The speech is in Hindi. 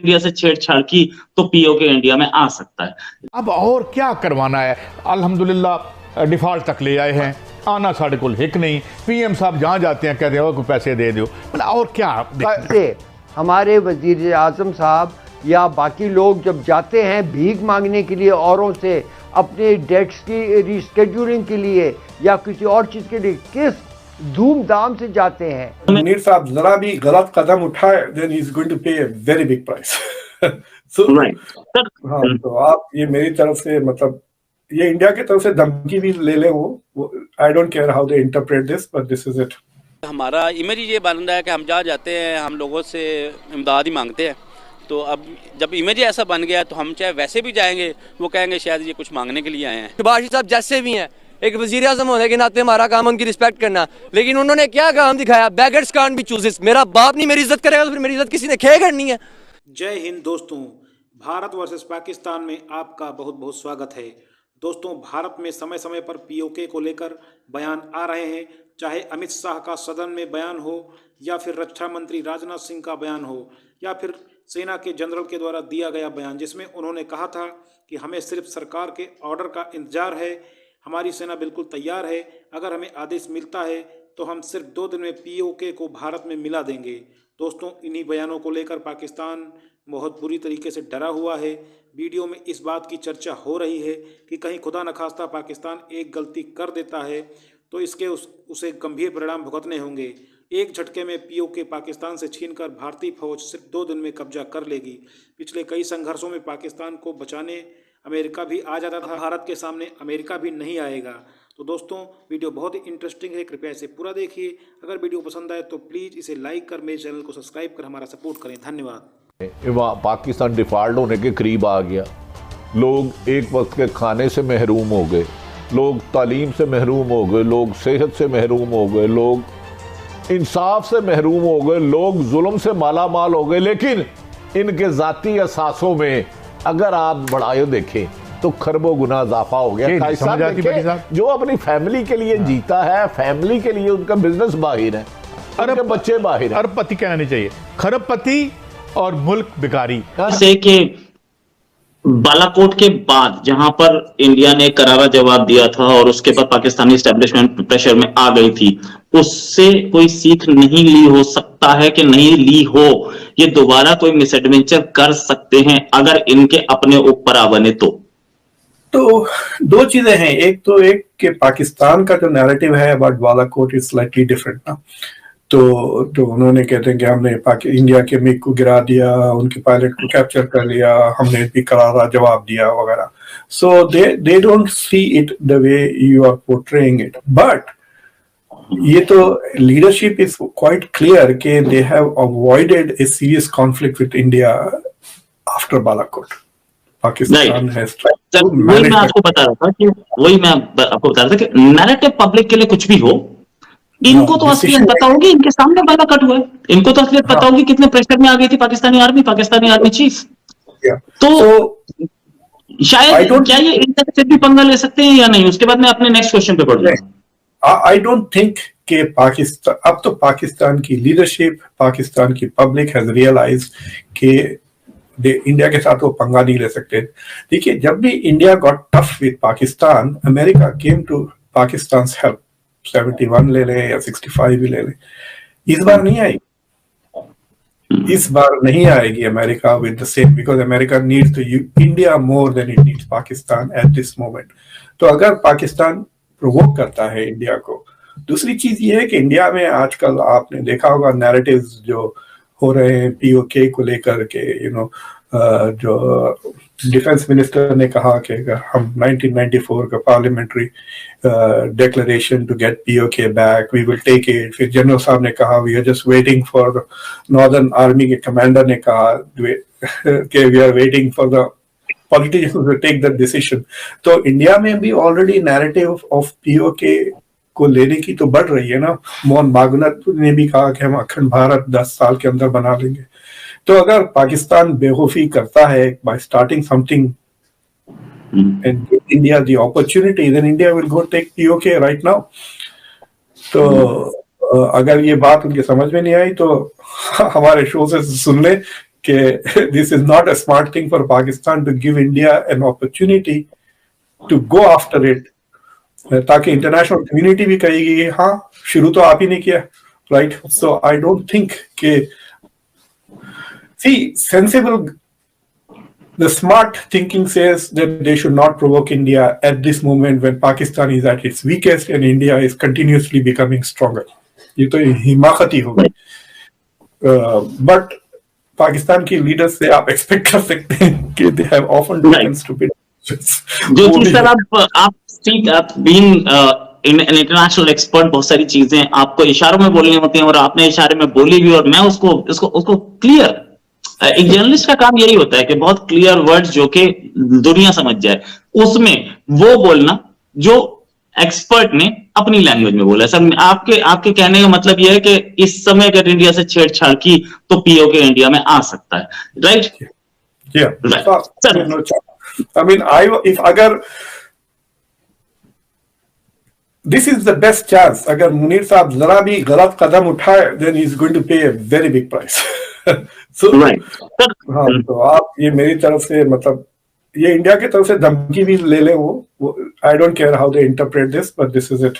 इंडिया से छेड़छाड़ की तो पीओके इंडिया में आ सकता है। अब और क्या करवाना है, अल्हम्दुलिल्लाह डिफॉल्ट तक ले आए हैं, आना साढ़े को हिक नहीं। पीएम साहब जहाँ जाते हैं कहते हैं कोई पैसे दे दो, मतलब और क्या। हमारे वजीर आजम साहब या बाकी लोग जब जाते हैं भीख मांगने के लिए औरों से, अपने डेट्स की रिस्केड्यूलिंग के लिए या किसी और चीज़ के लिए, किस धूमधाम से जाते हैं। मुनीर साहब जरा भी गलत कदम उठाए then he is going to pay a very big price. हाँ, तो आप ये मेरी तरफ से, मतलब ये इंडिया की तरफ से धमकी भी ले लें, वो I don't care how they interpret this, but this is it. हमारा इमेज ये बन रहा है कि हम जहाँ जाते हैं हम लोगों से इमदाद ही मांगते हैं, तो अब जब इमेज ऐसा बन गया तो हम चाहे वैसे भी जाएंगे, वो कहेंगे शायद ये कुछ मांगने के लिए आए हैं। शहबाज साहब जैसे भी हैं, एक वजीर आजम होने के नाते हमारा काम उनकी रिस्पेक्ट करना, लेकिन उन्होंने क्या काम दिखाया, बेगर्स कांट बी चूजेस। मेरा बाप नहीं मेरी इज्जत करेगा तो फिर मेरी इज्जत किसी ने खे करनी है। जय हिंद दोस्तों, भारत वर्सेस पाकिस्तान में आपका बहुत बहुत स्वागत है। दोस्तों, भारत में समय समय पर पीओके को लेकर बयान आ रहे हैं, चाहे अमित शाह का सदन में बयान हो या फिर रक्षा मंत्री राजनाथ सिंह का बयान हो या फिर सेना के जनरल के द्वारा दिया गया बयान, जिसमें उन्होंने कहा था कि हमें सिर्फ सरकार के ऑर्डर का इंतजार है, हमारी सेना बिल्कुल तैयार है, अगर हमें आदेश मिलता है तो हम सिर्फ 2 दिन में पीओके को भारत में मिला देंगे। दोस्तों, इन्हीं बयानों को लेकर पाकिस्तान बहुत बुरी तरीके से डरा हुआ है। वीडियो में इस बात की चर्चा हो रही है कि कहीं खुदा न खास्ता पाकिस्तान एक गलती कर देता है तो इसके उसे गंभीर परिणाम भुगतने होंगे। एक झटके में पीओके पाकिस्तान से छीनकर भारतीय फौज सिर्फ 2 दिन में कब्जा कर लेगी। पिछले कई संघर्षों में पाकिस्तान को बचाने अमेरिका भी आ जाता था, भारत के सामने अमेरिका भी नहीं आएगा। तो दोस्तों, वीडियो बहुत ही इंटरेस्टिंग है, कृपया इसे पूरा देखिए। अगर वीडियो पसंद आए तो प्लीज़ इसे लाइक कर मेरे चैनल को सब्सक्राइब कर हमारा सपोर्ट करें। धन्यवाद। पाकिस्तान डिफॉल्ट होने के करीब आ गया, लोग एक वक्त के खाने से महरूम हो गए, लोग तालीम से महरूम हो गए, लोग सेहत से महरूम हो गए, लोग इंसाफ से महरूम हो गए, लोग जुल्म से माला माल हो गए। लेकिन इनके ज़ाती असासों में अगर आप बढ़ाए देखें तो खरबों गुना इजाफा हो गया। जो अपनी फैमिली के लिए जीता है, फैमिली के लिए उनका बिजनेस बाहिर है, उनके बच्चे बाहिर है। अरबपति कहना नहीं चाहिए, खरबपति और मुल्क बिकारी से कि बालाकोट के बाद जहां पर इंडिया ने करारा जवाब दिया था और उसके बाद पाकिस्तानी एस्टेब्लिशमेंट प्रेशर में आ गई थी, उससे कोई सीख नहीं ली हो सकता है कि नहीं ली हो, ये दोबारा कोई मिसएडवेंचर कर सकते हैं अगर इनके अपने ऊपर आ बने तो 2 चीजें हैं। एक कि पाकिस्तान का जो नैरेटिव है about Balakot is slightly different ना। तो उन्होंने कहते हैं कि हमने इंडिया के मिग को गिरा दिया, उनके पायलट को कैप्चर कर लिया, हमने भी करारा जवाब दिया वगैरह। So they don't see it the way you are portraying it, but ये तो लीडरशिप इज क्वाइट क्लियर कि they have avoided a serious conflict with India after Balakot. Pakistan has वही मैं आपको बता रहा था कि नैरेटिव पब्लिक के लिए कुछ भी हो, इनको तो असलियत पता होगी, इनके सामने बाला कट हुआ है, इनको तो असलियत पता होगी कितने प्रेशर में आ गई थी पाकिस्तानी आर्मी चीफ। तो शायद क्या ये इंडिया से भी पंगा ले सकते हैं या नहीं, उसके बाद मैं अपने नेक्स्ट क्वेश्चन पे बढ़ूंगा। आई डोंट थिंक कि पाकिस्तान, अब तो पाकिस्तान की लीडरशिप, पाकिस्तान की पब्लिक हैज रियलाइज्ड कि इंडिया के साथ वो पंगा नहीं ले सकते। देखिए, जब भी India got tough with Pakistan, America came to Pakistan help. 71 ले ले या 65 भी ले ले, इस बार नहीं आएगी, इस बार नहीं आएगी America with the same, because America needs to India more than it needs Pakistan at this moment. तो अगर पाकिस्तान प्रोवोक करता है इंडिया को, दूसरी चीज ये है कि इंडिया में आजकल आपने देखा होगा नैरेटिव्स जो हो रहे हैं पीओके को लेकर के, जो डिफेंस मिनिस्टर ने कहा कि हम 1994 का parliamentary declaration to get POK back, we will take it. फिर जनरल साहब ने कहा we are just waiting for the Northern Army के कमांडर ने कहा कि we are waiting for the politicians to take the decision. तो इंडिया में भी ऑलरेडी नैरेटिव ऑफ POK को लेने की तो बढ़ रही है ना। मोहन भागवत ने भी कहा कि हम अखंड भारत 10 साल के अंदर बना लेंगे। तो अगर पाकिस्तान बेवकूफी करता है by starting something and give India the opportunity, then India will go take POK right now. तो अगर ये बात उनके समझ में नहीं आई तो हमारे शो से सुन ले कि this is not a smart thing for Pakistan to give India an opportunity to go after it, ताकि इंटरनेशनल कम्युनिटी भी कहेगी कि हाँ शुरू तो आप ही ने किया, right? So I don't think कि सी sensible the smart thinking says that they should not provoke India at this moment when Pakistan is at its weakest and India is continuously becoming stronger. ये तो हिमाकती हो गई, but पाकिस्तान की लीडर्स से आप एक्सपेक्ट कर सकते हैं कि they have often done stupid. जो चीज सर आप बीइंग इंटरनेशनल एक्सपर्ट, बहुत सारी चीजें आपको इशारों में बोलनी होती हैं और आपने इशारे में बोली भी, और मैं उसको क्लियर, एक जर्नलिस्ट का काम यही होता है कि बहुत क्लियर वर्ड्स जो कि दुनिया समझ जाए, उसमें वो बोलना जो एक्सपर्ट ने अपनी लैंग्वेज में बोला। सर आपके कहने का मतलब यह है कि इस समय अगर इंडिया से छेड़छाड़ की तो पीओके इंडिया में आ सकता है, राइट? I mean, if अगर this is the best chance, अगर मुनीर साहब जरा भी गलत कदम उठाए, then he is going to pay a very big price. So, right. हाँ, तो आप ये मेरी तरफ से, मतलब ये इंडिया की तरफ से धमकी भी ले ले, वो I don't care how they interpret this, but this is it.